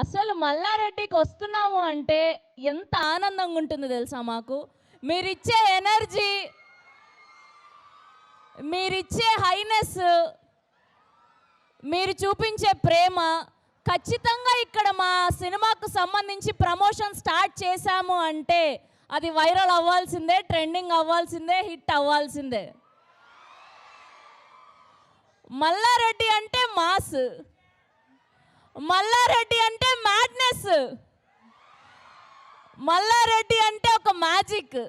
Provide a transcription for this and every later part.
అసలు మల్లారెడ్డికి వస్తున్నాము అంటే ఎంత ఆనందంగా ఉంటుందో తెలుసా మాకు. మీరిచ్చే ఎనర్జీ, మీరిచ్చే హైనెస్, మీరు చూపించే ప్రేమ, ఖచ్చితంగా ఇక్కడ మా సినిమాకు సంబంధించి ప్రమోషన్ స్టార్ట్ చేశాము అంటే అది వైరల్ అవ్వాల్సిందే, ట్రెండింగ్ అవ్వాల్సిందే, హిట్ అవ్వాల్సిందే. మల్లారెడ్డి అంటే మాస్, మల్లారెడ్డి అంటే మ్యాడ్నెస్, మల్లారెడ్డి అంటే ఒక మ్యాజిక్.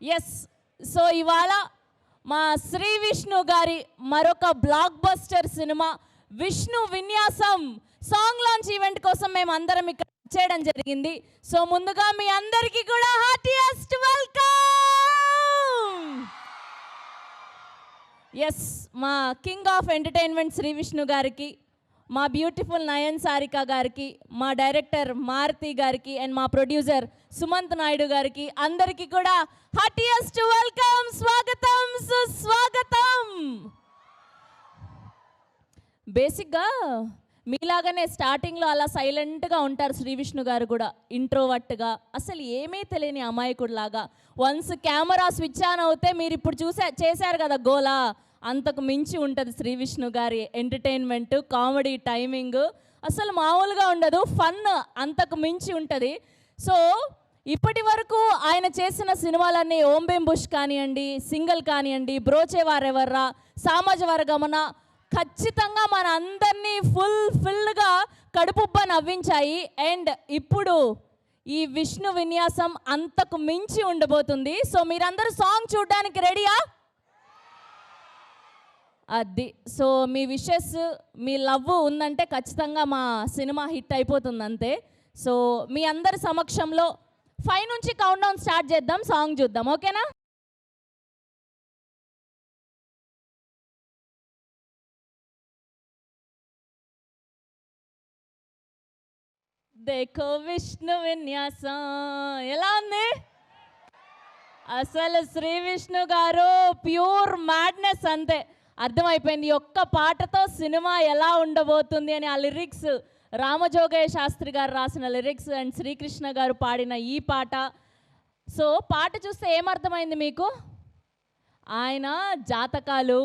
ఎస్, సో ఇవాళ మా శ్రీ విష్ణు గారి మరొక బ్లాక్ బస్టర్ సినిమా విష్ణు విన్యాసం సాంగ్ లాంచ్ ఈవెంట్ కోసం మేము అందరం ఇక్కడ చేయడం జరిగింది. సో ముందుగా మీ అందరికీ కూడా హార్టియెస్ట్ వెల్కమ్. ఎస్, మా king of entertainment Shri Vishnu గారికి, మా బ్యూటిఫుల్ నయన్ సారిక గారికి, మా డైరెక్టర్ మారుతి గారికి అండ్ మా ప్రొడ్యూసర్ సుమంత్ నాయుడు గారికి అందరికీ కూడా హార్టియెస్ట్ వెల్కమ్, స్వాగతం, సుస్వాగతం. బేసిక్గా మీలాగానే స్టార్టింగ్లో అలా సైలెంట్గా ఉంటారు శ్రీ విష్ణు గారు కూడా, ఇంట్రోవర్ట్గా, అసలు ఏమీ తెలియని అమాయకుడిలాగా. వన్స్ కెమెరా స్విచ్ ఆన్ అవుతే మీరు ఇప్పుడు చేశారు కదా గోలా, అంతకు మించి ఉంటుంది శ్రీ విష్ణు గారి ఎంటర్టైన్మెంట్, కామెడీ టైమింగ్ అసలు మామూలుగా ఉండదు, ఫన్ అంతకు మించి ఉంటుంది. సో ఇప్పటి వరకు ఆయన చేసిన సినిమాలన్నీ ఓంబేం బుష్ కానివ్వండి, సింగల్ కానివ్వండి, బ్రోచేవారెవర్రా, సామాజ వర్గమన ఖచ్చితంగా మన అందరినీ ఫుల్గా కడుపుబ్బ నవ్వించాయి. అండ్ ఇప్పుడు ఈ విష్ణు విన్యాసం అంతకు మించి ఉండబోతుంది. సో మీరందరూ సాంగ్ చూడడానికి రెడీయా? అది. సో మీ విషెస్, మీ లవ్ ఉందంటే ఖచ్చితంగా మా సినిమా హిట్ అయిపోతుంది అంతే. సో మీ అందరి సమక్షంలో 5 నుంచి కౌంట్ డౌన్ స్టార్ట్ చేద్దాం, సాంగ్ చూద్దాం, ఓకేనా? దేఖో విష్ణు విన్యాసం ఎలా ఉంది? అసలు శ్రీ విష్ణు గారు ప్యూర్ మ్యాడ్నెస్ అంతే, అర్థమైపోయింది. ఒక్క పాటతో సినిమా ఎలా ఉండబోతుంది అని. ఆ లిరిక్స్ రామజోగయ్య శాస్త్రి గారు రాసిన లిరిక్స్ అండ్ శ్రీకృష్ణ గారు పాడిన ఈ పాట. సో పాట చూస్తే ఏమర్థమైంది మీకు? ఆయన జాతకాలు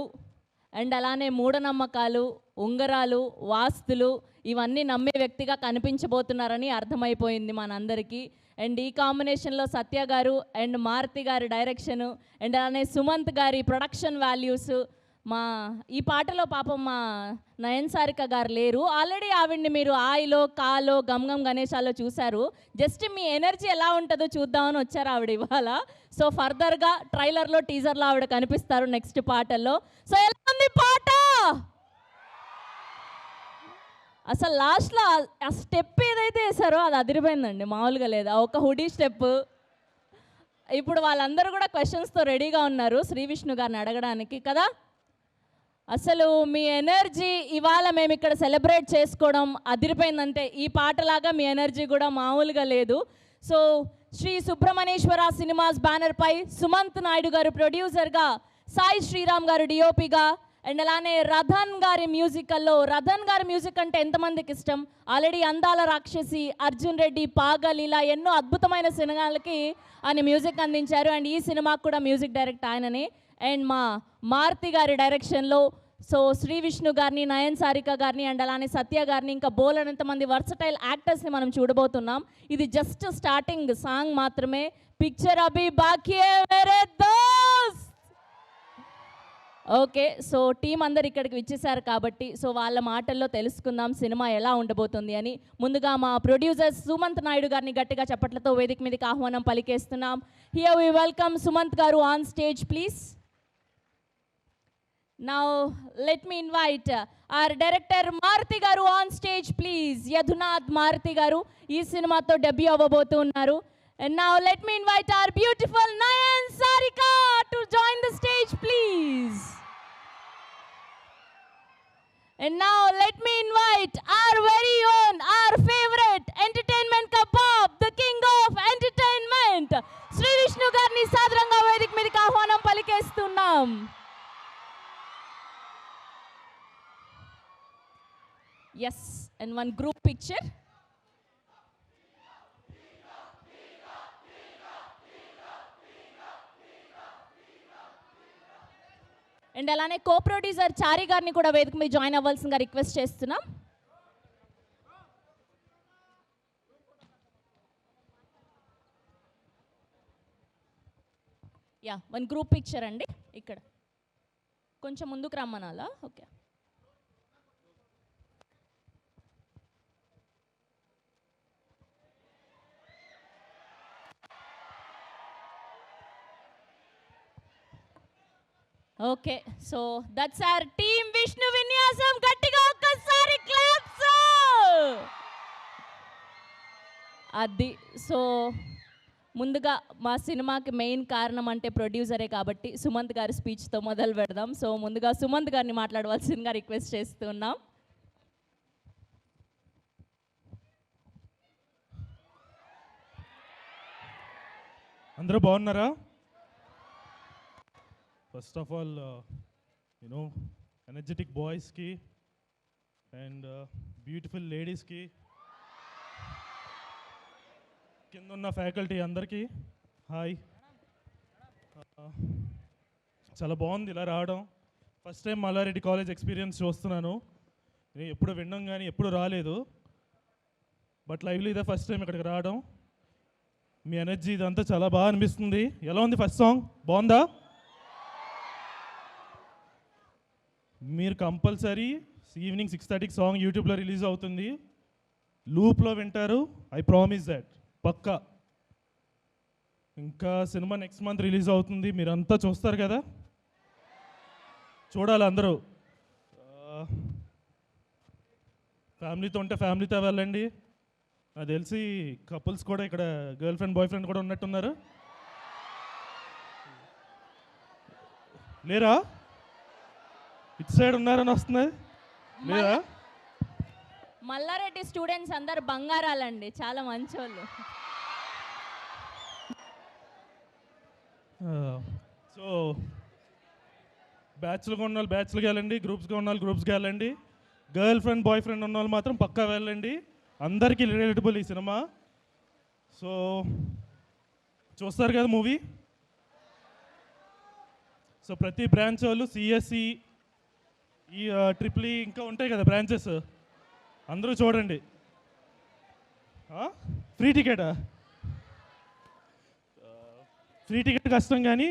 అండ్ అలానే మూఢనమ్మకాలు, ఉంగరాలు, వాస్తులు ఇవన్నీ నమ్మే వ్యక్తిగా కనిపించబోతున్నారని అర్థమైపోయింది మనందరికీ. అండ్ ఈ కాంబినేషన్లో సత్య గారు అండ్ మారుతి గారి డైరెక్షను అండ్ అలానే సుమంత్ గారి ప్రొడక్షన్ వాల్యూస్. మా ఈ పాటలో పాపం మా నయన్ సారిక గారు లేరు, ఆల్రెడీ ఆవిడ్ని మీరు ఆయిలో, కాలో, గమ్ గమ్ గణేశాలో చూశారు. జస్ట్ మీ ఎనర్జీ ఎలా ఉంటుందో చూద్దామని వచ్చారు ఆవిడ ఇవాళ. సో ఫర్దర్గా ట్రైలర్లో, టీజర్లో ఆవిడ కనిపిస్తారు నెక్స్ట్ పాటల్లో. సో ఎలా ఉంది పాట? అసలు లాస్ట్లో ఆ స్టెప్ ఏదైతే వేసారో అది అదిరిపోయిందండి, మామూలుగా లేదు. ఆ ఒక హుడీ స్టెప్. ఇప్పుడు వాళ్ళందరూ కూడా క్వశ్చన్స్తో రెడీగా ఉన్నారు శ్రీ విష్ణు గారిని అడగడానికి కదా. అసలు మీ ఎనర్జీ ఇవాళ మేము ఇక్కడ సెలబ్రేట్ చేసుకోవడం అదిరిపోయిందంటే, ఈ పాటలాగా మీ ఎనర్జీ కూడా మామూలుగా లేదు. సో శ్రీ సుబ్రహ్మణ్యేశ్వర సినిమాస్ బ్యానర్పై సుమంత్ నాయుడు గారు ప్రొడ్యూసర్గా, సాయి శ్రీరామ్ గారు డిఓపిగా అండ్ అలానే రథన్ గారి మ్యూజికల్లో, రథన్ గారి మ్యూజిక్ అంటే ఎంతమందికి ఇష్టం? ఆల్రెడీ అందాల రాక్షసి, అర్జున్ రెడ్డి, పాగల్ ఇలా ఎన్నో అద్భుతమైన సినిమాలకి ఆయన మ్యూజిక్ అందించారు. అండ్ ఈ సినిమాకు కూడా మ్యూజిక్ డైరెక్ట్ ఆయననే. అండ్ మా మారుతి గారి డైరెక్షన్లో సో శ్రీ విష్ణు గారిని, నయన్ సారిక గారిని అండ్ అలానే సత్య గారిని ఇంకా బోలెడంతమంది వర్సటైల్ యాక్టర్స్ని మనం చూడబోతున్నాం. ఇది జస్ట్ స్టార్టింగ్ సాంగ్ మాత్రమే. పిక్చర్ అభి బాకీ హై మేరే దోస్త్. ఓకే, సో టీం అందరు ఇక్కడికి విచ్చేశారు కాబట్టి సో వాళ్ళ మాటల్లో తెలుసుకుందాం సినిమా ఎలా ఉండబోతుంది అని. ముందుగా మా ప్రొడ్యూసర్ సుమంత్ నాయుడు గారిని గట్టిగా చప్పట్లతో వేదిక మీదకి ఆహ్వానం పలికేస్తున్నాం. హియర్ వి వెల్కమ్ సుమంత్ గారు on stage please. Now let me invite our director Maruti garu on stage please. Yadhunath Maruti garu ee cinema tho debut avabothunaru. And now let me invite our beautiful Nayan Sarika to join the stage please. And now let me invite our very own, our favorite entertainment kebab, the king of entertainment, Sri Vishnu garni sadaranga vedik meediki ఆహ్వానం పలికేస్తున్నాం. Yes, and one group picture. And అలానే co producer Chari గారిని కూడా వేదిక మీద join అవ్వాల్సిందిగా request చేస్తున్నాం. Yeah, one group picture అండి. ఇక్కడ కొంచెం ముందుకు రమ్మనాలా? Okay. Okay, so that's our team Vishnu Vinyasam. గట్టిగా ఒక్కసారి క్లాప్స్. అది సో ముందుగా మా సినిమాకి మెయిన్ కారణం అంటే ప్రొడ్యూసరే కాబట్టి సుమంత్ గారి స్పీచ్తో మొదలు పెడదాం. సో ముందుగా సుమంత్ గారిని మాట్లాడవలసిందిగా రిక్వెస్ట్ చేస్తున్నాం. అందరూ బాగున్నారా? ఫస్ట్ ఆఫ్ ఆల్ ఎనర్జెటిక్ బాయ్స్కి అండ్ బ్యూటిఫుల్ లేడీస్కి, కింద ఉన్న ఫ్యాకల్టీ అందరికీ హాయ్. చాలా బాగుంది ఇలా రావడం. First time Malla Reddy college experience చూస్తున్నాను. నేను ఎప్పుడు విన్నాం కానీ ఎప్పుడు రాలేదు, బట్ లైవ్లీ ఇదే ఫస్ట్ టైం ఇక్కడికి రావడం. మీ ఎనర్జీ ఇదంతా చాలా బాగా అనిపిస్తుంది. ఎలా ఉంది ఫస్ట్ సాంగ్? బాగుందా? మీరు కంపల్సరీ ఈవినింగ్ 6:30కి సాంగ్ యూట్యూబ్లో రిలీజ్ అవుతుంది. లూప్లో వింటారు, ఐ ప్రామిస్ దాట్, పక్కా. ఇంకా సినిమా నెక్స్ట్ మంత్ రిలీజ్ అవుతుంది, మీరంతా చూస్తారు కదా, చూడాలి అందరూ. ఫ్యామిలీతో ఉంటే ఫ్యామిలీతో వెళ్ళండి. నాకు తెలిసి కపుల్స్ కూడా ఇక్కడ గర్ల్ ఫ్రెండ్ బాయ్ ఫ్రెండ్ కూడా ఉన్నట్టున్నారు. లేరా? ఇటు సైడ్ ఉన్నారని వస్తున్నది లేదా? మల్లారెడ్డి స్టూడెంట్స్ అందరు బంగారాలండి, చాలా మంచోళ్ళు. సో బ్యాచ్లుగా ఉన్న వాళ్ళు బ్యాచ్లుగా వెళ్ళండి, గ్రూప్స్గా ఉన్న వాళ్ళు గ్రూప్స్గా వెళ్ళండి. గర్ల్ ఫ్రెండ్ బాయ్ ఫ్రెండ్ ఉన్న వాళ్ళు మాత్రం పక్కా వెళ్ళండి. అందరికీ రిలేటబుల్ ఈ సినిమా. సో చూస్తారు కదా మూవీ. సో ప్రతి బ్రాంచ్ వాళ్ళు సిఎస్సి, ఈ ట్రిపుల్ ఈ ఇంకా ఉంటాయి కదా బ్రాంచెస్, అందరూ చూడండి. ఫ్రీ టికెటా? ఫ్రీ టికెట్ కష్టం, కానీ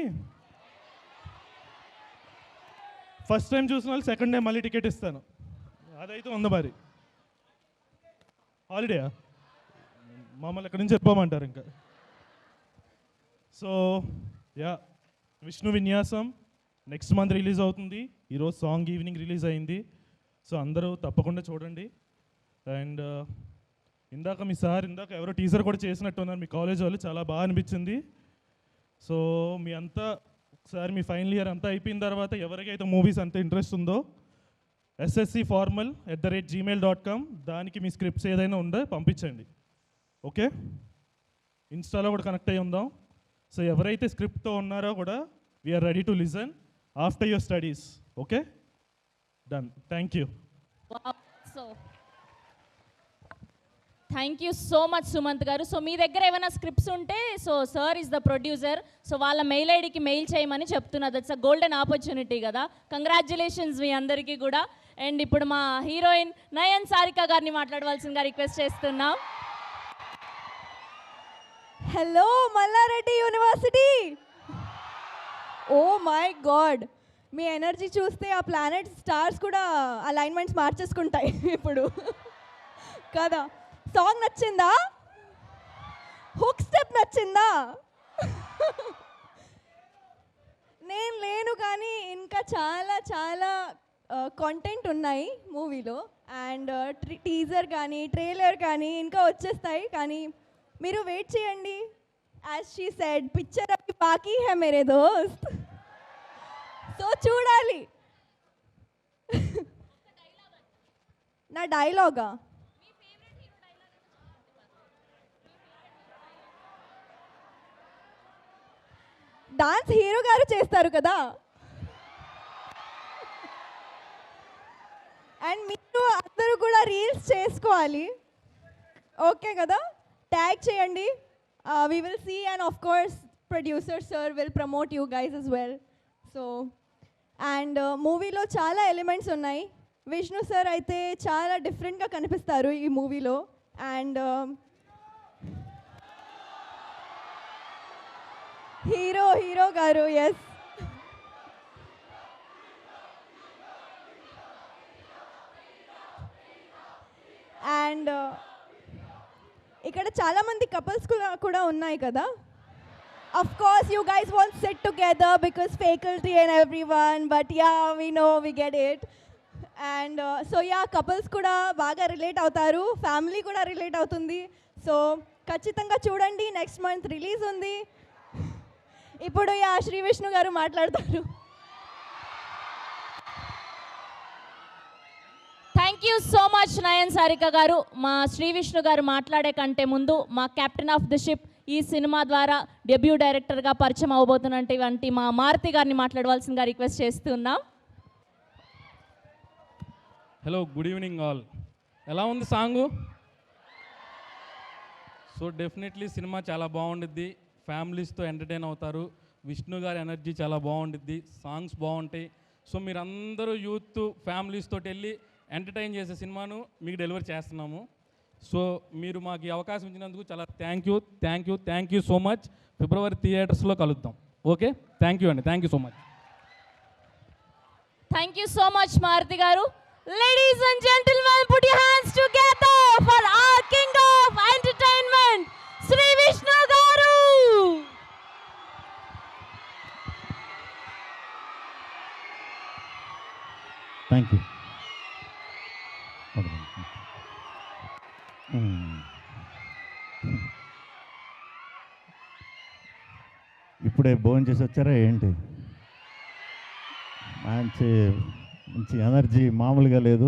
ఫస్ట్ టైం చూసిన వాళ్ళు సెకండ్ టైం మళ్ళీ టికెట్ ఇస్తాను, అదైతే ఉంది. మరి హాలిడేయా? మమ్మల్ని ఎక్కడి నుంచి చెప్పమంటారు ఇంకా. సో యా, విష్ణు విన్యాసం నెక్స్ట్ మంత్ రిలీజ్ అవుతుంది. ఈరోజు సాంగ్ ఈవినింగ్ రిలీజ్ అయింది. సో అందరూ తప్పకుండా చూడండి. అండ్ ఇందాక మీ సార్ ఎవరో టీజర్ కూడా చేసినట్టున్నారు మీ కాలేజ్ వాళ్ళు, చాలా బాగా అనిపించింది. సో మీ అంతా ఒకసారి మీ ఫైనల్ ఇయర్ అంతా అయిపోయిన తర్వాత ఎవరికైతే మూవీస్ అంత ఇంట్రెస్ట్ ఉందో sscformal@gmail.com దానికి మీ స్క్రిప్ట్స్ ఏదైనా ఉందో పంపించండి. ఓకే, ఇన్స్టాలో కూడా కనెక్ట్ అయ్యి ఉందాం. సో ఎవరైతే స్క్రిప్ట్తో ఉన్నారో కూడా we are ready to listen after your studies. Okay, done. Thank you. So thank you so much Sumanth గారు. సో మీ దగ్గర ఏమైనా స్క్రిప్ట్స్ ఉంటే, so sir is the producer, so వాళ్ళ మెయిల్ ఐడికి మెయిల్ చేయమని చెప్తున్నా. దట్స్ అ గోల్డెన్ ఆపర్చునిటీ కదా. కంగ్రాచ్యులేషన్స్ మీ అందరికీ కూడా. అండ్ ఇప్పుడు మా హీరోయిన్ నయన్ సారిక గారిని మాట్లాడవలసిందిగా రిక్వెస్ట్ చేస్తున్నాం. Hello Malla Reddy university. Oh my god, మీ ఎనర్జీ చూస్తే ఆ ప్లానెట్ స్టార్స్ కూడా అలైన్మెంట్స్ మార్చేసుకుంటాయి ఇప్పుడు కదా. సాంగ్ నచ్చిందా? హుక్ స్టెప్ నచ్చిందా? నేను లేను కానీ ఇంకా చాలా చాలా కాంటెంట్ ఉన్నాయి మూవీలో. అండ్ టీజర్ కానీ ట్రైలర్ కానీ ఇంకా వచ్చేస్తాయి, కానీ మీరు వెయిట్ చేయండి. యాజ్ షీ సెడ్, పిక్చర్ అవి బాకీ హై మేరే దోస్త్. సో చూడాలి. నా డైలాగా? డాన్స్ హీరో గారు చేస్తారు కదా. అండ్ మీరు అందరూ కూడా రీల్స్ చేసుకోవాలి, ఓకే కదా? ట్యాగ్ చేయండి, we will see, and of course producer sir will promote you guys as well. So and మూవీలో చాలా ఎలిమెంట్స్ ఉన్నాయి. విష్ణు సార్ అయితే చాలా డిఫరెంట్గా కనిపిస్తారు ఈ మూవీలో. అండ్ హీరో గారు, ఎస్, అండ్ ఇక్కడ చాలా మంది కపుల్స్ కూడా ఉన్నాయి కదా. Of course you guys want SIT together because faculty and everyone, but yeah we know, we get it. And so yeah, couples కూడా బాగా రిలేట్ అవుతారు, ఫ్యామిలీ కూడా రిలేట్ అవుతుంది. సో ఖచ్చితంగా చూడండి, నెక్స్ట్ మంత్ రిలీజ్ ఉంది. ఇప్పుడు యా శ్రీ విష్ణు గారు మాట్లాడతారు. Thank you so much Nayan Sarika గారు. మా శ్రీ విష్ణు గారు మాట్లాడే కంటే ముందు మా కెప్టెన్ ఆఫ్ ది షిప్ ఈ సినిమా ద్వారా డెబ్యూ డైరెక్టర్గా పరిచయం అవబోతున్నటువంటి మా మారుతి గారిని మాట్లాడవలసిందిగా రిక్వెస్ట్ చేస్తున్నాం. Hello, good evening all. ఎలా ఉంది సాంగు? సో డెఫినెట్లీ సినిమా చాలా బాగుండిద్ది, ఫ్యామిలీస్తో ఎంటర్టైన్ అవుతారు. విష్ణు గారి ఎనర్జీ చాలా బాగుండిద్ది, సాంగ్స్ బాగుంటాయి. సో మీరందరూ యూత్ ఫ్యామిలీస్ తోటి వెళ్ళి ఎంటర్టైన్ చేసే సినిమాను మీకు డెలివరీ చేస్తున్నాము. సో మీరు మాకు ఈ అవకాశం ఇచ్చినందుకు చాలా thank you so much. February థియేటర్స్లో కలుద్దాం. ఓకే, థ్యాంక్ యూ అండి, thank you so much. Thank you so much Maruthi గారు. Ladies and gentlemen, put your hands together for our king of entertainment, Sri Vishnu garu. Thank you. ఇప్పుడే భోజనం చేసి వచ్చారా ఏంటి? మంచి మంచి ఎనర్జీ మామూలుగా లేదు.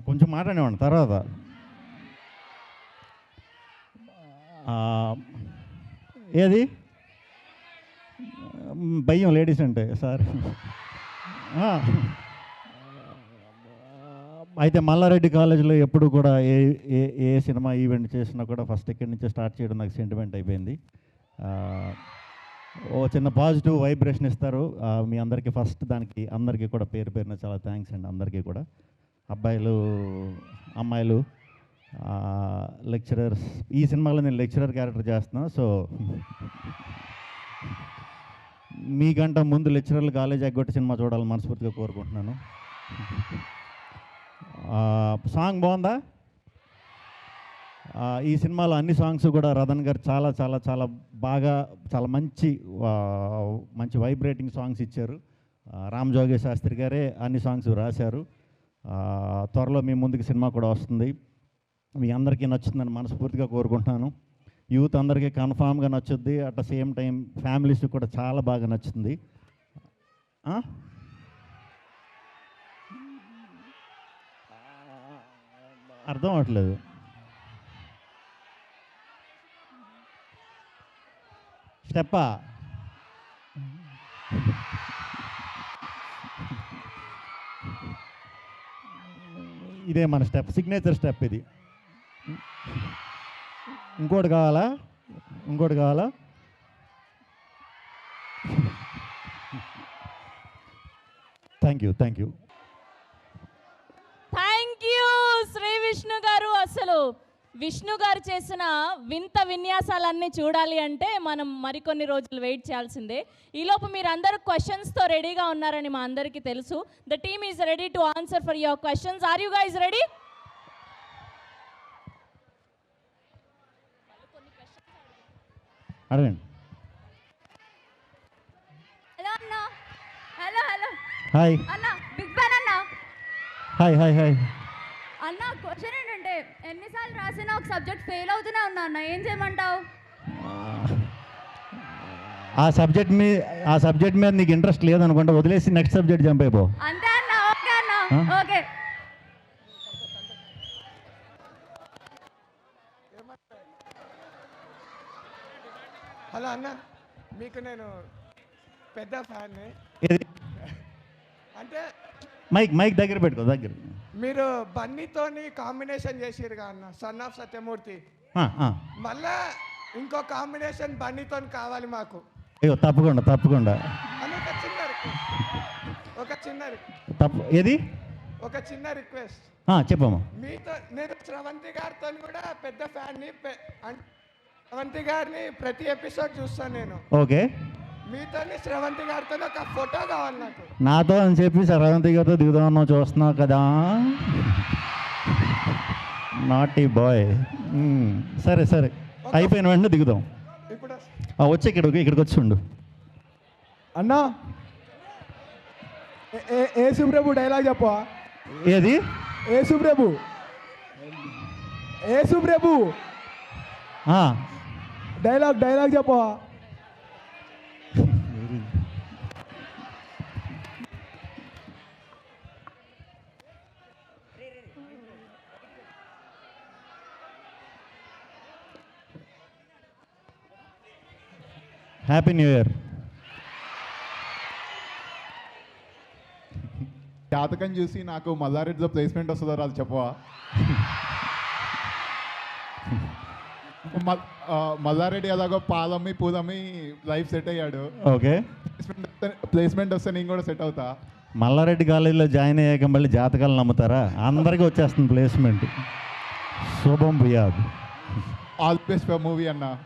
కొంచెం మాట్లాడేవాడిని తర్వాత. ఏది భయం లేడీస్ అంటే సార్. అయితే మల్లారెడ్డి కాలేజీలో ఎప్పుడు కూడా ఏ ఏ ఏ సినిమా ఈవెంట్ చేసినా కూడా ఫస్ట్ ఇక్కడి నుంచే స్టార్ట్ చేయడం నాకు సెంటిమెంట్ అయిపోయింది. ఓ చిన్న పాజిటివ్ వైబ్రేషన్ ఇస్తారు మీ అందరికీ. ఫస్ట్ దానికి అందరికీ కూడా పేరు పేరున చాలా థ్యాంక్స్ అండి అందరికీ కూడా. అబ్బాయిలు, అమ్మాయిలు, లెక్చరర్స్. ఈ సినిమాలో నేను లెక్చరర్ క్యారెక్టర్ చేస్తున్నా. సో మీకంట ముందు లెక్చరర్లు కాలేజ్ ఎగ్గొట్టి సినిమా చూడాలని మనస్ఫూర్తిగా కోరుకుంటున్నాను. సాంగ్ బాగుందా? ఈ సినిమాలో అన్ని సాంగ్స్ కూడా రతన్ గారు చాలా చాలా చాలా బాగా, చాలా మంచి మంచి వైబ్రేటింగ్ సాంగ్స్ ఇచ్చారు. రామ్ జోగే శాస్త్రి గారే అన్ని సాంగ్స్ రాశారు. త్వరలో మీ ముందుకు సినిమా కూడా వస్తుంది. మీ అందరికీ నచ్చుతుందని మనస్ఫూర్తిగా కోరుకుంటున్నాను. యూత్ అందరికీ కన్ఫామ్గా నచ్చుద్ది. At the same time families కూడా చాలా బాగా నచ్చుతుంది. అర్థం అవ్వట్లేదు. స్టెప్పా? ఇదే మన స్టెప్, సిగ్నేచర్ స్టెప్ ఇది. ఇంకోటి కావాలా? ఇంకోటి కావాలా? Thank you. Thank you Shri Vishnu గారు. అసలు విష్ణు గారు చేసిన వింత విన్యాసాలన్నీ చూడాలి అంటే మనం మరికొన్ని రోజులు వెయిట్ చేయాల్సిందే. ఈలోపు మీరు అందరూ క్వశ్చన్స్తో రెడీగా ఉన్నారని మా అందరికీ తెలుసు. The team is ready to answer for your questions. Are you guys ready? అడగండి. హలో అన్న. Hello hello. హాయ్ అన్న, బిగ్ ఫ్యాన్ అన్న. Hi hi hi. అన్న, క్వశ్చన్ ఏంటంటే ఎన్నిసార్లు రాసినా ఒక సబ్జెక్ట్ ఫెయిల్ అవుతూనే ఉన్నా అన్న, ఏం చేయమంటావు? ఆ సబ్జెక్ట్ మీద నీకు ఇంట్రెస్ట్ లేదనుకుంటా, వదిలేసి నెక్స్ట్ సబ్జెక్ట్ జంప్ అయిపో. అంతే అన్న. ఓకే అన్న. ఓకే. హలో అన్న. మీకు నేను పెద్ద ఫ్యాన్ని. ఏది అంటే మైక్ దగ్గర పెట్టుకో దగ్గర. మీరు బన్నీతోని కాంబినేషన్ చేసిరుగా అన్న, సన్ ఆఫ్ సత్యమూర్తి. ఆ, ఆ. మళ్ళా ఇంకో కాంబినేషన్ బన్నీతోని కావాలి మాకు అయ్యో తప్పకుండా తప్పకుండా. అని ఒక చిన్న ఏది ఒక చిన్న రిక్వెస్ట్. చెప్పమ్మా. మీతో నేను శ్రవంతి గారితో కూడా పెద్ద ఫ్యాన్ని. శ్రవంతి గారిని ప్రతి ఎపిసోడ్ చూస్తాను నేను. ఓకే. మీతో శ్రవంతి గారితో ఒక ఫోటో కావాలి నాకు. నాతో అని చెప్పి శ్రవంతి గారితో దిగుదామన్నా చూస్తున్నావు కదా, నాటీ బాయ్. సరే సరే, అయిపోయిన వెంటనే దిగుదాం. ఇప్పుడు వచ్చి ఇక్కడికి వచ్చి ఉండు. అన్నా ఏ సుబ్రభు డైలాగ్ చెప్పవా? ఏది? ఏ సుబ్రభు డైలాగ్ చెప్పవా? Happy new year. జాతకం చూసి నాకు మల్లారెడ్డిలో ప్లేస్మెంట్ వస్తుందో రాదు చెప్పవా? మల్లారెడ్డి ఎలాగో పాలమ్మి పూలమ్మి లైఫ్ సెట్ అయ్యాడు. ఓకే. ప్లేస్మెంట్ వస్తే నేను కూడా సెట్ అవుతా. మల్లారెడ్డి కాలేజీలో జాయిన్ అయ్యాక మళ్ళీ జాతకాలు నమ్ముతారా? అందరికీ వచ్చేస్తుంది ప్లేస్మెంట్. శుభం భూయాద్. All the best for movie అన్న.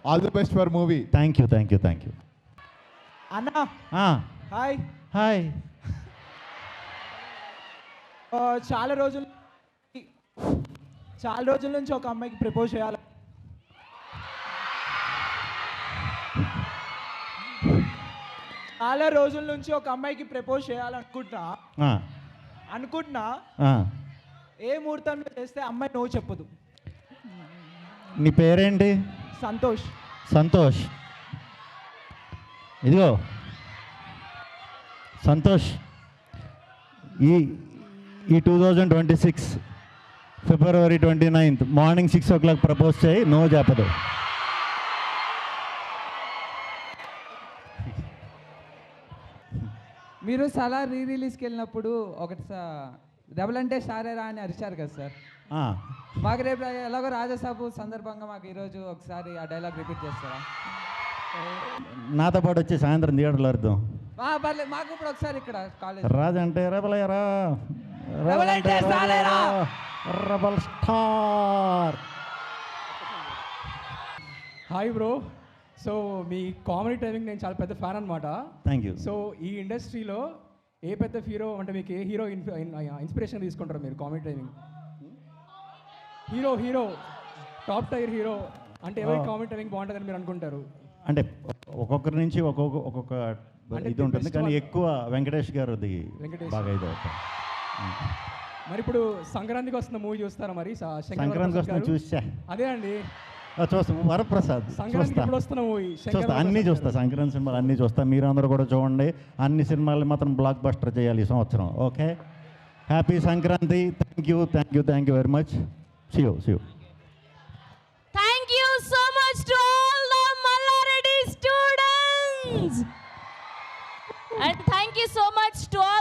All the best for movie. Thank you. అన్నా హాయ్. హాయ్. చాలా రోజుల నుంచి ఒక అమ్మాయికి ప్రపోజ్ చేయాలి. చాలా రోజుల నుంచి ఒక అమ్మాయికి ప్రపోజ్ చేయాలనుకుంటున్నా. ఏ ముహూర్తంలో చేస్తే అమ్మాయి నో చెప్పదు. నీ పేరేంటి? సంతోష్. ఇదిగో సంతోష్, ఈ 2026 February 29th morning 6 o'clock propose చేయి, నో చెప్పదు. మీరు సలా రిలీజ్కి వెళ్ళినప్పుడు ఒకటి డబుల్ అంటే సారేరా అని అరిచారు కదా సార్. మాకు రేపు ఎలాగో రాజసాబు సందర్భంగా మాకు ఈరోజు ఒకసారి ఆ డైలాగ్ రిపీట్ చేస్తారా? నాతో పాటు వచ్చి సాయంత్రం థియేటర్లో అర్థం. పర్లేదు, మాకు ఇప్పుడు ఒకసారి ఇక్కడ కాలేజ్ రాజంటే రెబలయ్యరా, rebel star. Hi bro. So మీ కామెడీ టైమింగ్ నేను చాలా పెద్ద ఫ్యాన్ అనమాట. Thank you. సో ఈ ఇండస్ట్రీలో ఏ పెద్ద హీరో అంటే మీకు ఏ హీరో ఇన్స్పిరేషన్ తీసుకుంటారు మీరు comedy timing? Hero top tier hero అంటే ఎవరి కామెడీ టైమింగ్ బాగుంటుందని మీరు అనుకుంటారు? అంటే ఒక్కొక్కరి నుంచి ఒక్కొక్క ఇది ఉంటుంది, కానీ ఎక్కువ వెంకటేష్ గారిది బాగా ఇది అవుతుంది. మరి ఇప్పుడు సంక్రాంతికి వస్తున్న మూవీ చూస్తారా? మరి సంక్రాంతికి వస్తున్న చూసా. అదే అండి చూస్తాం. వరప్రసాద్ చూస్తా, అన్నీ చూస్తా. సంక్రాంతి సినిమాలు అన్నీ చూస్తా. మీరు అందరూ కూడా చూడండి. అన్ని సినిమాలు మాత్రం బ్లాక్ బస్టర్ చేయాలి ఈ సంవత్సరం. Okay, happy Sankranti. Thank you very much. See you. Thank you so much to all the Mallareddy students. And thank you so much to all